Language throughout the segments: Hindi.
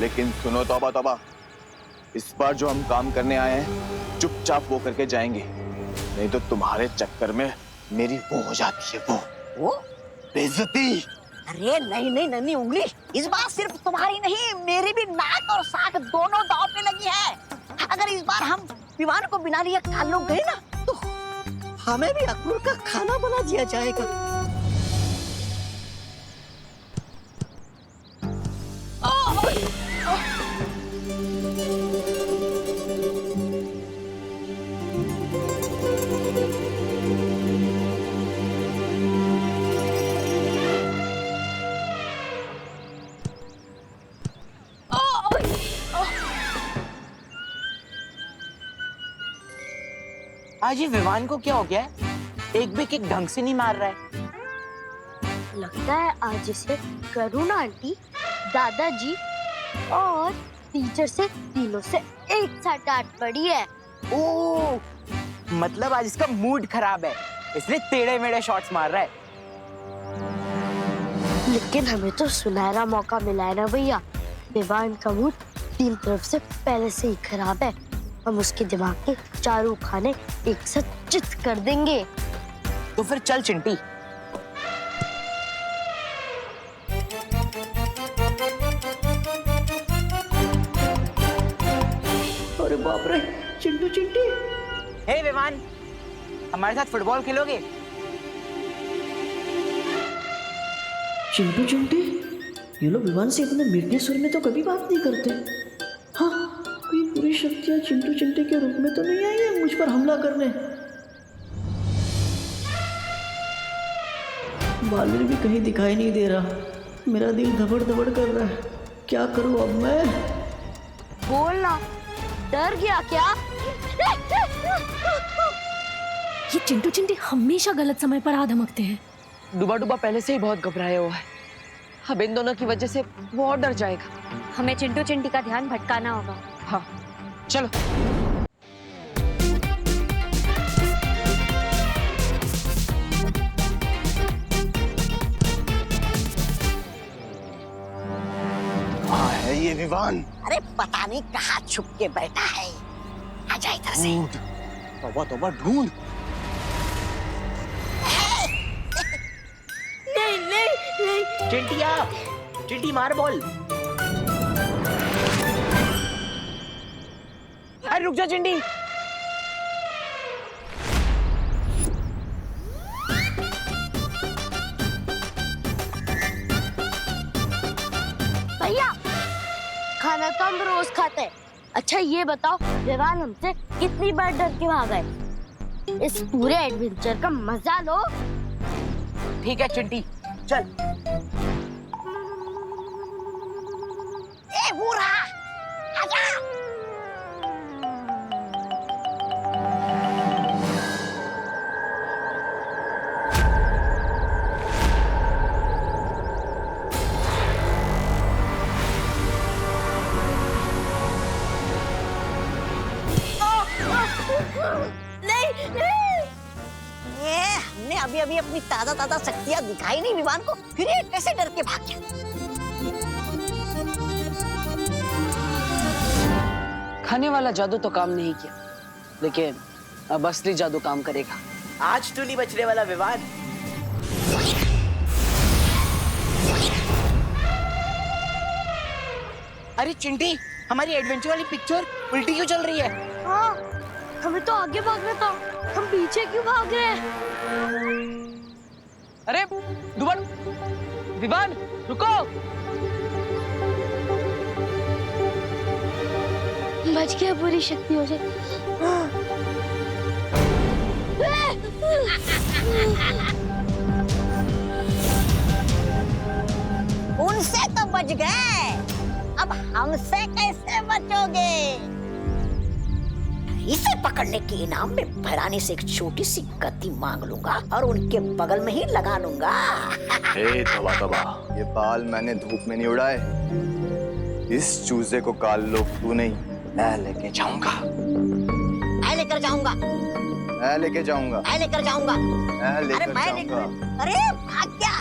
लेकिन सुनो तौबा तौबा, इस बार जो हम काम करने आए हैं चुपचाप वो करके जाएंगे, नहीं तो तुम्हारे चक्कर में मेरी वो हो जाती है वो बेइज्जती। अरे नहीं नहीं नन्ही उंगली, इस बार सिर्फ तुम्हारी नहीं मेरी भी नाक और साख दोनों दांव पे लगी है। अगर इस बार हम विमान को बिना लिए काल लोग गए ना तो हमें भी अक्रूर का खाना बना दिया जाएगा। आज ये विमान को क्या हो गया है? एक भी किक ढंग से नहीं मार रहा है। लगता है आज इसे करुणा आंटी, दादाजी और टीचर से तीनों से एक साथ डांट पड़ी है। ओह, मतलब आज इसका मूड खराब है, इसलिए टेढ़े मेढ़े शॉट्स मार रहा है। लेकिन हमें तो सुनहरा मौका मिला है ना भैया। विवान का मूड तीन तरफ से पहले से ही खराब है। हम उसके दिमाग के चारों खाने एक साथ चित कर देंगे। तो फिर चल चिंटी। अरे बाप रे, चिंटू चिंटी। हे विमान, हमारे साथ फुटबॉल खेलोगे? चिंटू चिंटी, ये लोग विमान से इतने मीठे सुर में तो कभी बात नहीं करते। हाँ, कोई बुरी शक्तियां चिंटू चिंटी के रूप में तो नहीं आई है मुझ पर हमला करने। बालवीर भी कहीं दिखाई नहीं दे रहा। मेरा दिल धबड़ धबड़ कर रहा है। क्या करूं अब मैं? बोलना, डर गया क्या? ये चिंटू चिंटी हमेशा गलत समय पर आ धमकते हैं। डूबा डूबा पहले से ही बहुत घबराया हुआ है। अब इन दोनों की वजह से वो और डर जाएगा। हमें चिंटू चिंटी का ध्यान भटकाना होगा। हाँ, चलो। हाँ है ये विमान। अरे पता नहीं कहाँ छुप के बैठा है। आजा इधर से। तौबा तौबा ढूंढ। नहीं नहीं नहीं। चिंटिया, चिंटी मार बॉल। अरे रुक जा चिंटी। भैया, खाना तो हम रोज खाते हैं। अच्छा ये बताओ, विवान हमसे कितनी बार डर के भागा है? इस पूरे एडवेंचर का मजा लो। ठीक है चिंटी, चल। ए बूढ़ा, आजा। नहीं नहीं। हमने अभी अभी अपनी ताजा ताजा शक्तियां दिखाई नहीं विमान को, फिर ये कैसे डर के भाग गया? खाने वाला जादू तो काम नहीं किया, लेकिन अब असली जादू काम करेगा। आज तो नहीं बचने वाला विवान। अरे चिंटी, हमारी एडवेंचर वाली पिक्चर उल्टी क्यों चल रही है? हाँ, हमें तो आगे भागना था, हम पीछे क्यों भाग रहे हैं? अरे डूबा, विमान रुको। बच गया बुरी शक्तियों से। उनसे तो बच गए, अब हमसे कैसे बचोगे? इसे पकड़ने के इनाम में भैरानी से एक छोटी सी गद्दी मांग लूंगा और उनके बगल में ही लगा लूंगा। हे तौबा तौबा, ये बाल मैंने धूप में नहीं उड़ाए। इस चूजे को काल लो तू नहीं, मैं लेके जाऊंगा। मैं लेकर जाऊंगा। मैं लेके जाऊंगा। मैं लेकर जाऊंगा। मैं अरे लेकर मैं जाऊंगा। अरे भाग क्या?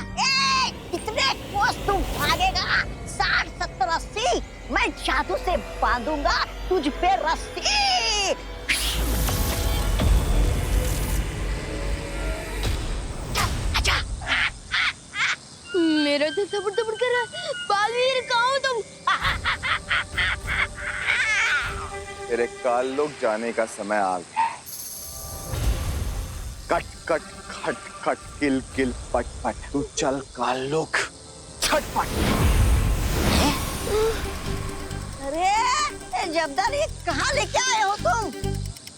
कितने कोस तू भागेगा? 60, 70, 80 मैं जादू से बांधूंगा तुझ पे रस्सी। मेरा दिल धड़क धड़क कर रहा है। बालवीर कहाँ हो तुम? तेरे काल्लोक जाने का समय आ गया है। कट कट खट खट किल किल पट पट, तू चल काल्लोक छटपट। अरे जब्दार, ये कहाँ लेके आए हो तुम?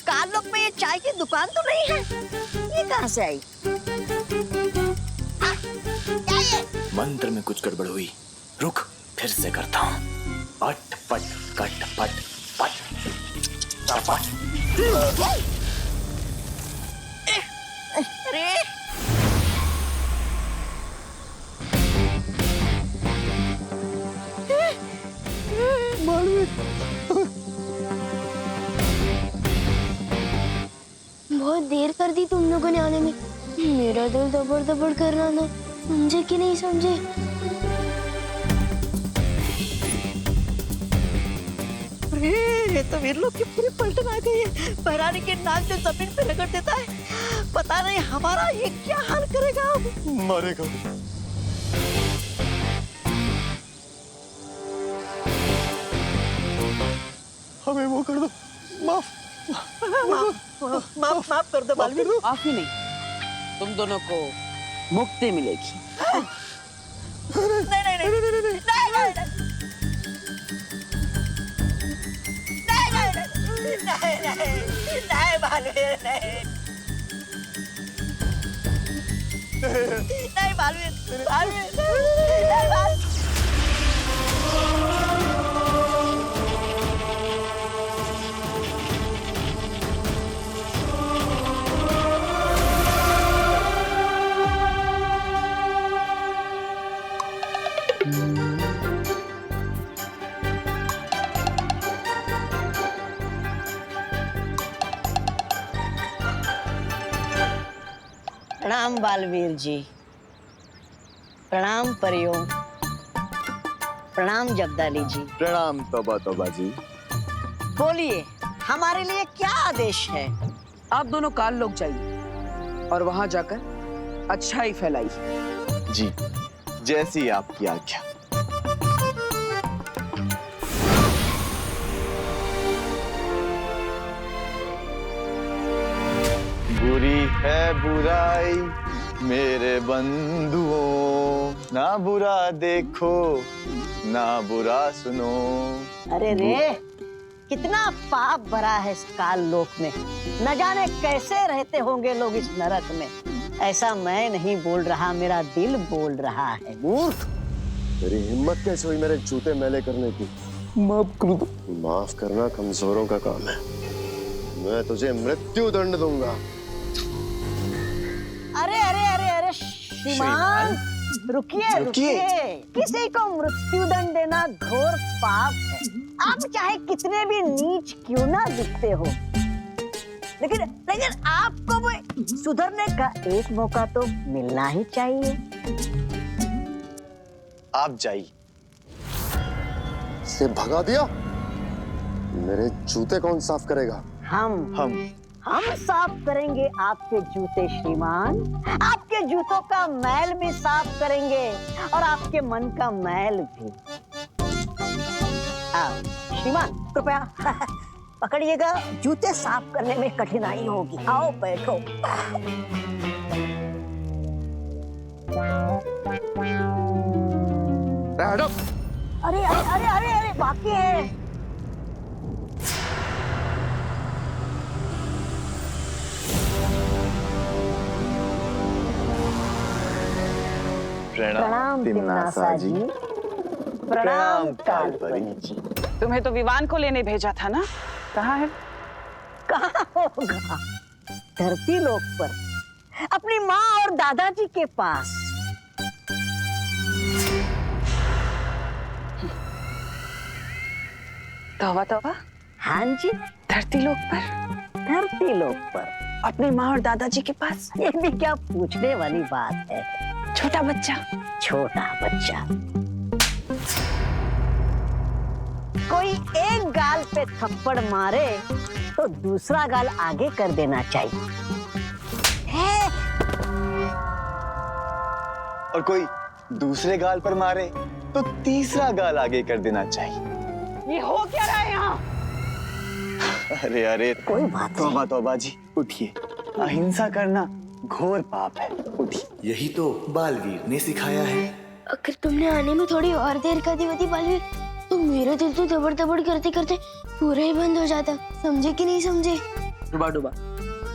काल्लोक में ये चाय की दुकान तो नहीं है? ये कहाँ से आई? क्या ये? मंत्र में कुछ गड़बड़ हुई, रुक फिर से करता हूँ। अट पट कट पट पट चपट। अरे बहुत देर कर दी तुम लोगों ने आने में। मेरा दिल दबड़ दबड़ कर रहा था। समझे कि नहीं समझे? अरे ये तो वीर लोग की पूरी पलटन आ गई है। पहरानी के नाक से जमीन पे रगड़ देता है। पता नहीं हमारा ये क्या हाल करेगा। मरेगा। हमें वो कर दो, माफ माफ कर दो बालवीर। माफ ही नहीं, तुम दोनों को मुक्ति मिलेगी। नहीं नहीं नहीं नहीं नहीं नहीं बालवीर, नहीं बालवीर, नहीं बालवीर। प्रणाम बालवीर जी, प्रणाम परियों, प्रणाम जब्दाली जी। प्रणाम तौबा तौबा जी। बोलिए हमारे लिए क्या आदेश है? आप दोनों काल्लोक जाइए और वहां जाकर अच्छाई फैलाइए। जी, जैसी आपकी आज्ञा। बुरी है बुराई मेरे बंधुओं, ना बुरा देखो ना बुरा सुनो। अरे रे, कितना पाप भरा है इस काल लोक में। न जाने कैसे रहते होंगे लोग इस नरक में। ऐसा मैं नहीं बोल रहा, मेरा दिल बोल रहा है। मूर्ख, तेरी हिम्मत कैसे हुई मेरे जूते मैले करने की? माफ कर दो। माफ करना कमजोरों का काम है। मैं तुझे मृत्यु दंड दूंगा। अरे अरे अरे अरे श्रीमान, रुकिए रुकिए। किसी को मृत्यु दंड देना घोर पाप है। आप चाहे कितने भी नीच क्यों ना दिखते हो, लेकिन आपको वो सुधरने का एक मौका तो मिलना ही चाहिए। आप जाइए। से भगा दिया? मेरे जूते कौन साफ करेगा? हम साफ करेंगे आपके जूते श्रीमान। आपके जूतों का मैल भी साफ करेंगे और आपके मन का मैल भी। श्रीमान कृपया पकड़िएगा, जूते साफ करने में कठिनाई होगी। आओ बैठो। अरे अरे अरे अरे अरे बाकी है। प्रणाम तिम्नासा जी। प्रणाम कालपरी जी। तुम्हें तो विवान को लेने भेजा था ना, कहाँ है? कहाँ होगा? धरती लोक पर, अपनी माँ और दादाजी के पास। तौबा तौबा। हाँ जी, धरती लोक पर? धरती लोक पर अपनी माँ और दादाजी के पास? ये भी क्या पूछने वाली बात है। छोटा बच्चा। छोटा बच्चा। कोई एक गाल पे थप्पड़ मारे तो दूसरा गाल आगे कर देना चाहिए है? और कोई दूसरे गाल पर मारे तो तीसरा गाल आगे कर देना चाहिए। ये हो क्या रहा है यहाँ? अरे अरे कोई बात नहीं। तौबा तौबा जी, उठिए। अहिंसा करना घोर पाप है, उठिए। यही तो बालवीर ने सिखाया है। अगर तुमने आने में थोड़ी और देर कर दी होती बालवीर, तो मेरा दिल तो दबड़ दबड़ करते करते पूरा ही बंद हो जाता। समझे कि नहीं समझे? डुबा डुबा,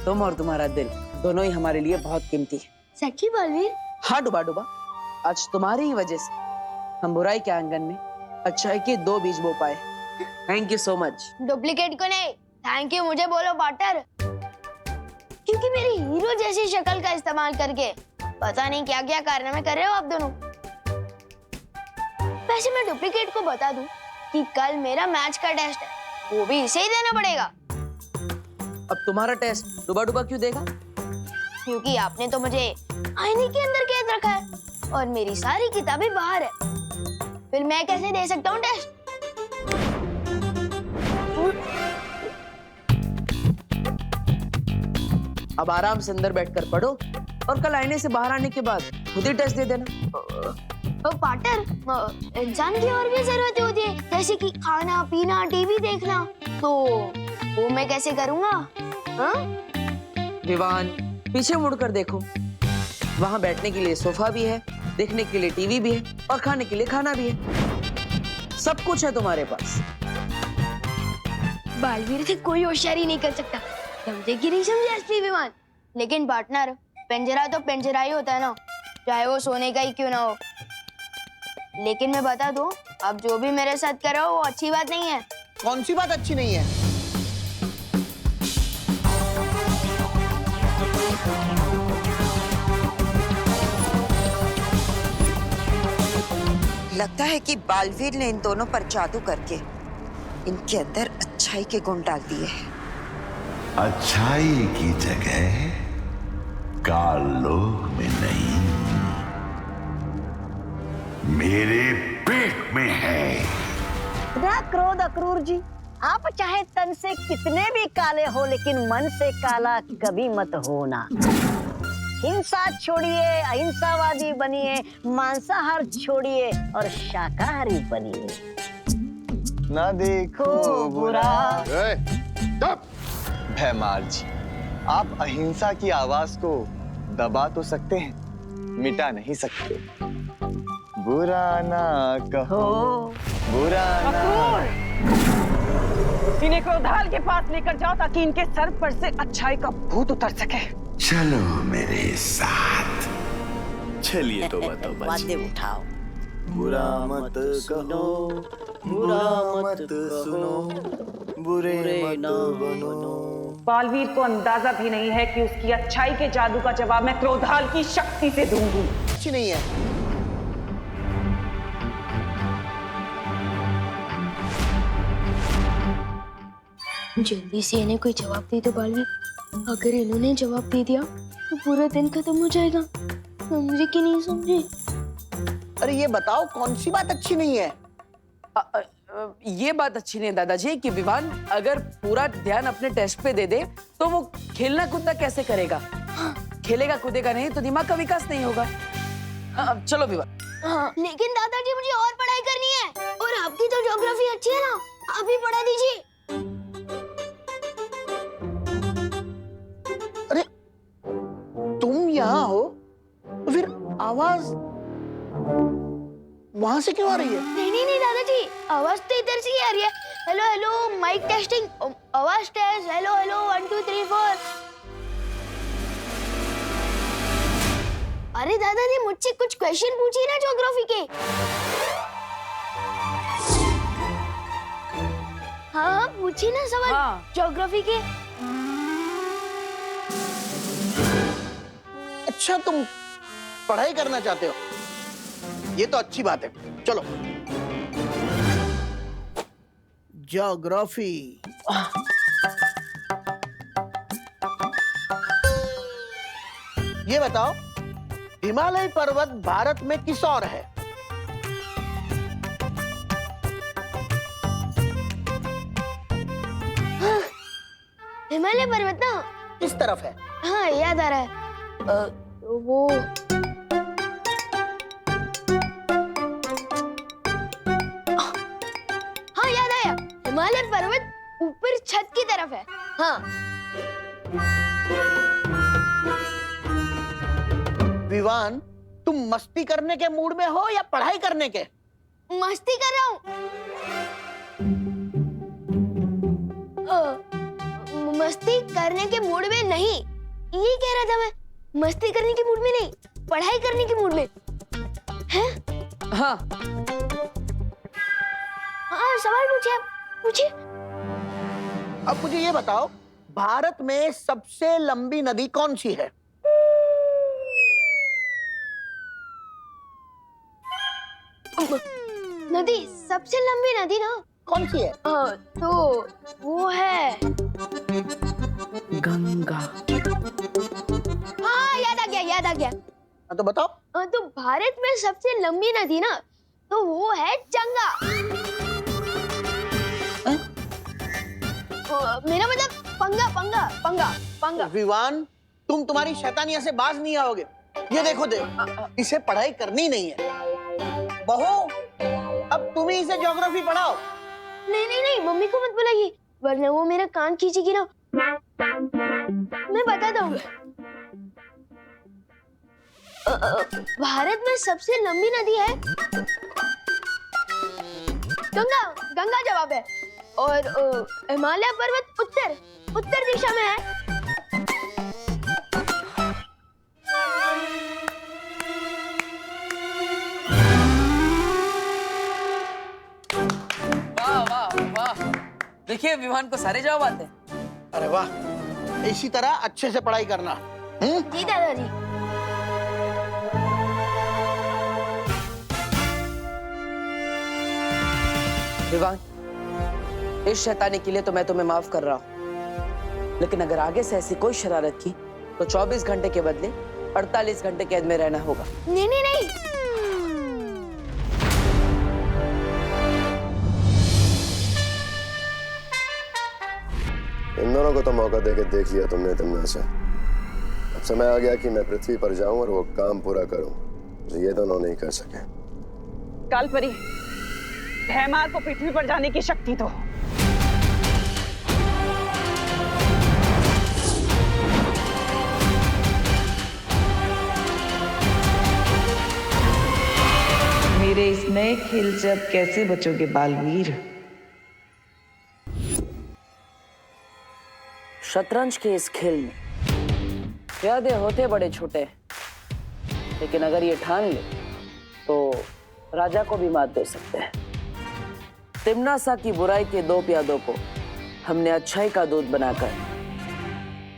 तुम और तुम्हारा दिल दोनों ही हमारे लिए बहुत कीमती है। सच्ची बालवीर? हाँ डुबा डुबा, आज तुम्हारी ही वजह से हम बुराई के आंगन में अच्छाई के 2 बीज बो पाए। Thank you so much. Duplicate को नहीं, थैंक यू मुझे बोलो पार्टनर, क्योंकि मेरी हीरो जैसी शक्ल का इस्तेमाल करके पता नहीं क्या क्या कारनामे कर रहे हो आप दोनों। वैसे मैं डुप्लीकेट को बता दूं कि कल मेरा मैच का टेस्ट है, वो भी इसे ही देना पड़ेगा। अब तुम्हारा टेस्ट डुबा डुबा क्यों देगा? क्योंकि आपने तो मुझे आईने के अंदर कैद रखा है और मेरी सारी किताबें बाहर है, फिर मैं कैसे दे सकता हूँ टेस्ट? अब आराम से अंदर बैठकर पढ़ो और कल आईने से बाहर आने के बाद खुद ही टेस्ट दे देना। पार्टनर, इंसान की और भी जरूरतें होती है, जैसे कि खाना पीना, टीवी देखना, तो वो मैं कैसे करूँगा? हाँ? विवान, पीछे मुड़कर देखो, वहाँ बैठने के लिए सोफा भी है, देखने के लिए टीवी भी है और खाने के लिए खाना भी है। सब कुछ है तुम्हारे पास। बालवीर से कोई होशियारी नहीं कर सकता, समझे कि नहीं समझे असली विमान? लेकिन पार्टनर, पिंजरा तो पिंजरा ही होता है ना, चाहे वो सोने का ही क्यों ना हो। लेकिन मैं बता दूं, अब जो भी मेरे साथ कर रहे हो वो अच्छी बात नहीं है। कौन सी बात अच्छी नहीं है? लगता है कि बालवीर ने इन दोनों पर जादू करके इनके अंदर अच्छाई के गुण डाल दिए हैं। अच्छाई की जगह काल लोक में नहीं, मेरे पेट में है। ना क्रोध अक्रूर जी, आप चाहे तन से कितने भी काले हो, लेकिन मन से काला कभी मत होना। हिंसा छोड़िए, अहिंसावादी बनिए, मांसाहार छोड़िए और शाकाहारी बनिए। ना देखो बुरा। भैमार जी, आप अहिंसा की आवाज को दबा तो सकते हैं, मिटा नहीं सकते। बुरा ना कहो, बुरा ना। इन्हें क्रोधाल के पास लेकर जाओ ताकि इनके सर पर से अच्छाई का भूत उतर सके। चलो मेरे साथ। चलिए तो बताओ बातें उठाओ। बुरा मत कहो, बुरा मत सुनो, बुरे मत बनो। बालवीर को अंदाजा भी नहीं है कि उसकी अच्छाई के जादू का जवाब मैं क्रोधाल की शक्ति से दूंगी। अच्छी नहीं है। जल्दी से इन्हें कोई जवाब दे दो बालवीर, अगर इन्होंने जवाब दे दिया तो पूरा दिन खत्म हो जाएगा। समझे कि नहीं समझे? अरे ये बताओ, कौन सी बात अच्छी नहीं है? ये बात अच्छी नहीं है दादाजी कि विवान अगर पूरा ध्यान अपने टेस्ट पे दे दे तो वो खेलना कूदना कैसे करेगा? खेलेगा कूदेगा नहीं तो दिमाग का विकास नहीं होगा। चलो विवान। लेकिन दादाजी मुझे और पढ़ाई करनी है, और आपकी तो ज्योग्राफी अच्छी है ना, आप ही पढ़ा दीजिए। अरे तुम यहाँ हो तो फिर आवाज वहां से क्यों आ रही है? नहीं दादाजी, आवाज तो इधर से ही आ रही है। हेलो हेलो, माइक टेस्टिंग, आवाज टेस्ट, हेलो हेलो 1 2 3 4। अरे दादाजी, मुझसे कुछ क्वेश्चन पूछिए ना ज्योग्राफी के। हाँ पूछिए ना सवाल। हाँ। ज्योग्राफी के। अच्छा, तुम पढ़ाई करना चाहते हो, ये तो अच्छी बात है। चलो ज्योग्राफी। ये बताओ, हिमालय पर्वत भारत में किस ओर है? हिमालय पर्वत ना किस तरफ है? हाँ याद आ रहा है वो हाँ याद आया, हिमालय पर्वत ऊपर छत की तरफ है। हाँ विवान, तुम मस्ती करने के मूड में हो या पढ़ाई करने के? मस्ती कर रहा हूँ। मस्ती करने के मूड में नहीं, ये कह रहा था मैं। मस्ती करने के मूड में नहीं, पढ़ाई करने के मूड में। हैं? हाँ हाँ सवाल पूछिए, आप पूछिए। अब मुझे ये बताओ, भारत में सबसे लंबी नदी कौन सी है? नदी, सबसे लंबी नदी ना कौन सी है? तो वो है गंगा। हाँ याद आ गया, याद आ गया। तो बताओ। तो भारत में सबसे लंबी नदी ना, तो वो है गंगा। मेरा मतलब पंगा पंगा पंगा पंगा। विवान, तुम तुम्हारी शैतानिया से बाज नहीं आओगे। ये देखो इसे पढ़ाई करनी नहीं है। बहू, अब तुम ही इसे ज्योग्राफी पढ़ाओ। नहीं नहीं नहीं, मम्मी को मत बुलाइए, वरना वो मेरा कान खींचेगी ना। मैं बताता हूँ। भारत में सबसे लंबी नदी है गंगा। गंगा जवाब है। और हिमालय पर्वत उत्तर दिशा में है। वाह वाह वाह, देखिए विमान को सारे जवाब आते हैं। अरे वाह, इसी तरह अच्छे से पढ़ाई करना। जी दादाजी। विवान, इस शैतानी के लिए तो मैं तुम्हें माफ कर रहा हूँ, लेकिन अगर आगे से ऐसी कोई शरारत की तो 24 घंटे के बदले 48 घंटे कैद में रहना होगा। नहीं नहीं नहीं। इन दोनों को तो मौका देके देख लिया तुमने तमन्ना से। अब समय आ गया कि मैं पृथ्वी पर जाऊं और वो काम पूरा करूं जो ये दोनों नहीं कर सके। कालपरी, भैमार को पृथ्वी पर जाने की शक्ति दो। मेरे इस नए खेल से अब कैसे बचोगे बालवीर? शतरंज के इस खेल में प्यादे होते बड़े छोटे, लेकिन अगर ये ठान ले तो राजा को भी मात दे सकते हैं। तिम्नासा की बुराई के 2 प्यादों को हमने अच्छाई का दूत बनाकर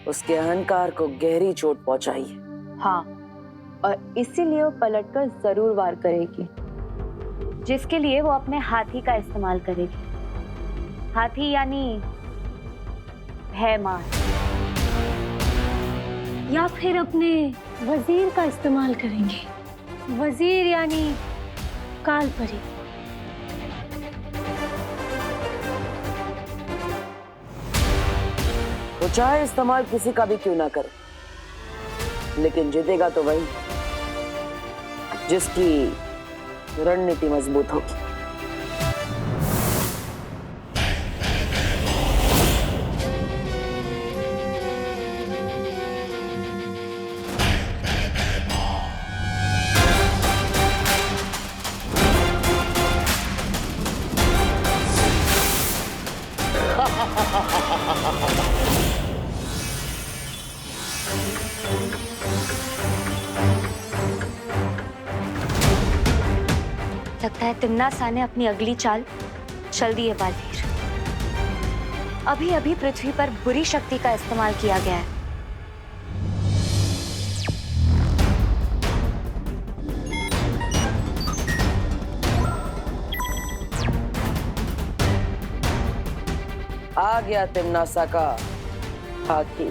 उसके अहंकार को गहरी चोट पहुंचाई है। हाँ, और इसीलिए वो पलटकर जरूर वार करेगी, जिसके लिए वो अपने हाथी का इस्तेमाल करेगी। हाथी यानी भैमार, या फिर अपने वजीर का इस्तेमाल करेंगे। वजीर यानी कालपरी। वो चाहे इस्तेमाल किसी का भी क्यों ना करे, लेकिन जीतेगा तो वही जिसकी रणनीति मजबूत होगी। लगता है तिम्नासा ने अपनी अगली चाल चल दी है बालवीर। अभी अभी पृथ्वी पर बुरी शक्ति का इस्तेमाल किया गया है। आ गया तिम्नासा का हाथी।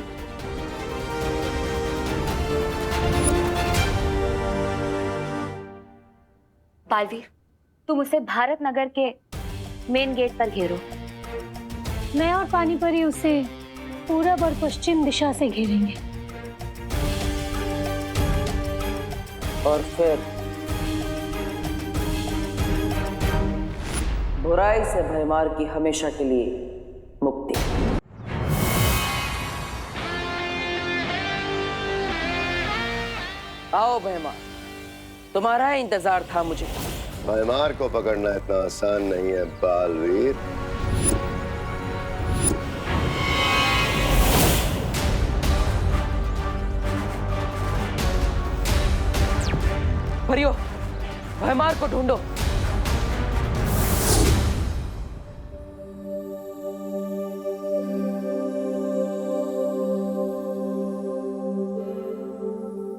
बालवीर, तुम उसे भारत नगर के मेन गेट पर घेरो। मैं और पानीपरी उसे पूरब और पश्चिम दिशा से घेरेंगे। और फिर बुराई से भयमार की हमेशा के लिए मुक्ति। आओ भयमार, तुम्हारा इंतजार था मुझे। भयमार को पकड़ना इतना आसान नहीं है बालवीर। परियो, भयमार को ढूंढो।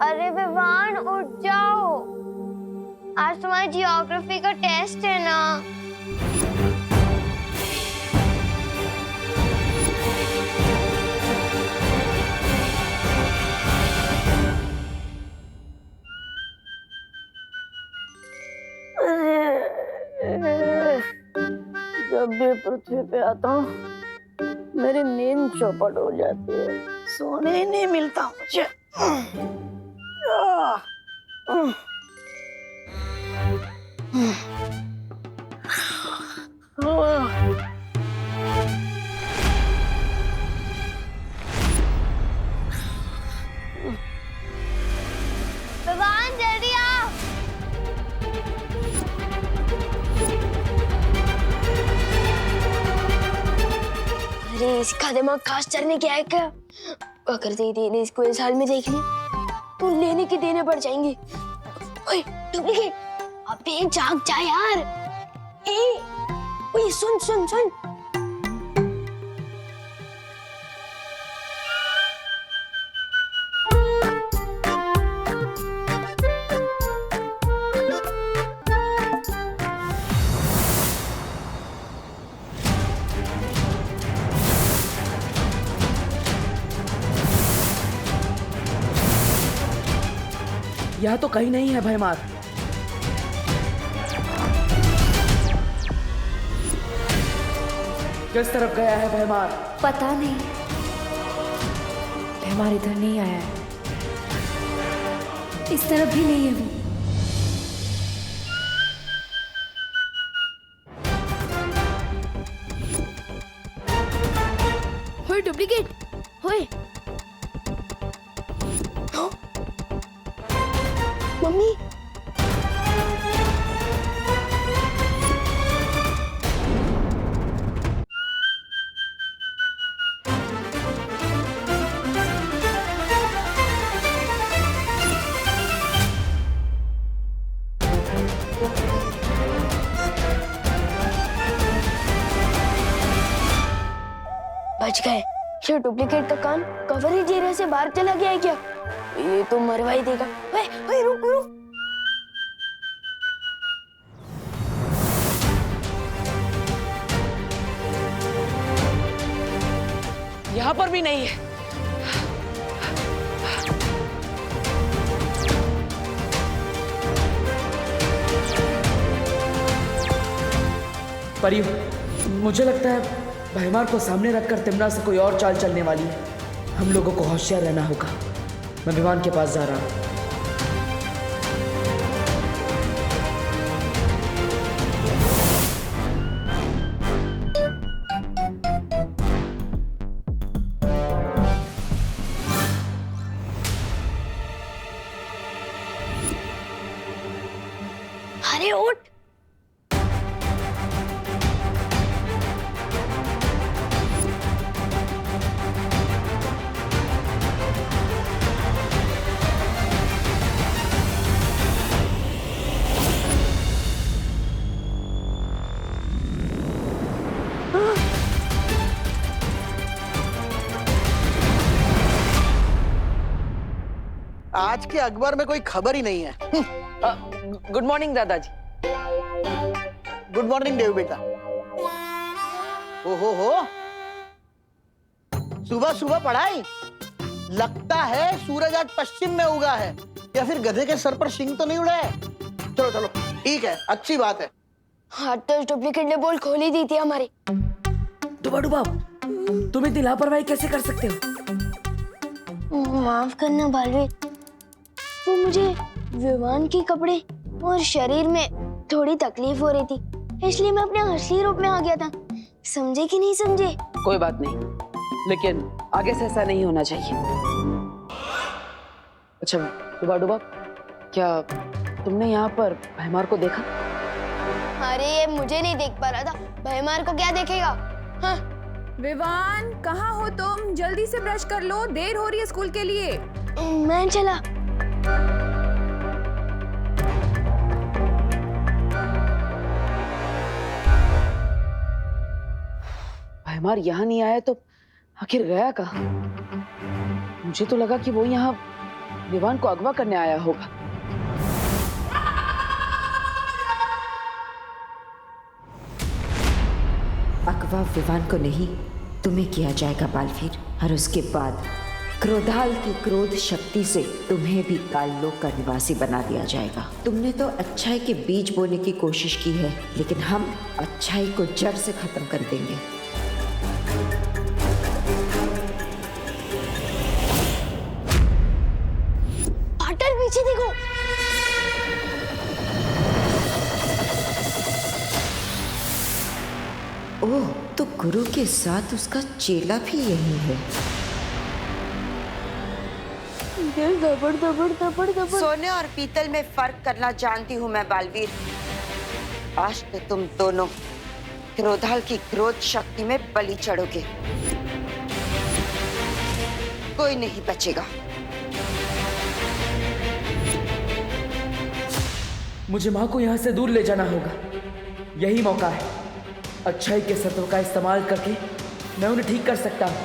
अरे विवान उठ जाओ, आज तुम्हारी जियोग्राफी का टेस्ट है ना। जब भी पृथ्वी पे आता हूँ मेरी नींद चौपट हो जाती है, सोने ही नहीं मिलता मुझे। विवान जल्दी आओ। अरे इसका दिमाग खास चढ़ने क्या है क्या? अगर दीदी ने इसको इस हाल में देख लिया तो लेने के देने पड़ जाएंगे। ओए डुप्लीकेट, अबे जाग जा यार। ओए सुन सुन सुन। यह तो कहीं नहीं है भयमार। किस तरफ गया है भयमार? पता नहीं, हमारे इधर नहीं आया है। इस तरफ भी नहीं है वो। होए डुप्लीकेट, होए। मम्मी बच गए। ये डुप्लीकेट का कान कवरेज एरिया से बाहर चला गया है क्या? ये तो मरवा ही देगा। ओए ओए रुक रुक। यहाँ पर भी नहीं है। परियो, मुझे लगता है भयमार को सामने रखकर तिमना से कोई और चाल चलने वाली है। हम लोगों को होशियार रहना होगा। मैं विमान के पास जा रहा हूँ। अरे उठ। आज के अखबार में कोई खबर ही नहीं है। गुड मॉर्निंग दादाजी। गुड मॉर्निंग देव बेटा। हो सुबह सुबह पढ़ाई। लगता है सूरज आज पश्चिम में उगा है, या फिर गधे के सर पर शिंग तो नहीं उड़ा है। चलो चलो ठीक है, अच्छी बात है। हाँ तो डुप्लीकेट ने बोल खोल ही दी थी हमारी। डुबा डुबा तुम इतनी लापरवाही कैसे कर सकते हो? माफ करना बालवीर, वो मुझे विमान के कपड़े और शरीर में थोड़ी तकलीफ हो रही थी, इसलिए मैं अपने असली रूप में आ गया था। समझे कि नहीं समझे? कोई बात नहीं, लेकिन आगे से ऐसा नहीं होना चाहिए। अच्छा डुबा डुबा, क्या तुमने यहाँ पर भैमार को देखा? अरे ये मुझे नहीं देख पा रहा था, भैमार को क्या देखेगा? हाँ। विवान, कहाँ हो तुम? जल्दी से ब्रश कर लो, देर हो रही है स्कूल के लिए। मैं चला। भैमार यहाँ नहीं आया तो आखिर गया कहाँ? मुझे तो लगा कि वो यहाँ विवान को अगवा करने आया होगा। अगवा विवान को नहीं, तुम्हें किया जाएगा बालवीर, और उसके बाद क्रोधाल की क्रोध शक्ति से तुम्हें भी काललोक का निवासी बना दिया जाएगा। तुमने तो अच्छाई के बीज बोने की कोशिश की है, लेकिन हम अच्छाई को जड़ से खत्म कर देंगे। पार्टनर पीछे देखो। ओह, तो गुरु के साथ उसका चेला भी यही है। दिल दबड़ दबड़ दबड़ दबड़। सोने और पीतल में फर्क करना जानती हूँ मैं बालवीर। आज तो तुम दोनों क्रोधाल की क्रोध शक्ति में बलि चढ़ोगे। कोई नहीं बचेगा। मुझे माँ को यहाँ से दूर ले जाना होगा। यही मौका है। अच्छाई के सत्व का इस्तेमाल करके मैं उन्हें ठीक कर सकता हूँ।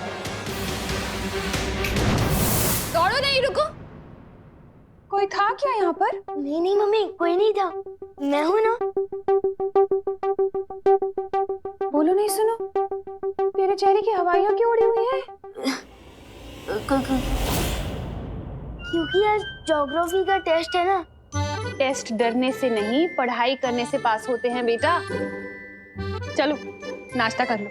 दौड़ो नहीं, रुको। कोई था क्या यहाँ पर? नहीं नहीं मम्मी, कोई नहीं था, मैं हूँ ना। बोलो नहीं, सुनो, तेरे चेहरे की हवाइयाँ क्यों उड़ी हुई है? क्योंकि आज ज्योग्राफी का टेस्ट है ना। टेस्ट डरने से नहीं, पढ़ाई करने से पास होते हैं बेटा। चलो नाश्ता कर लो।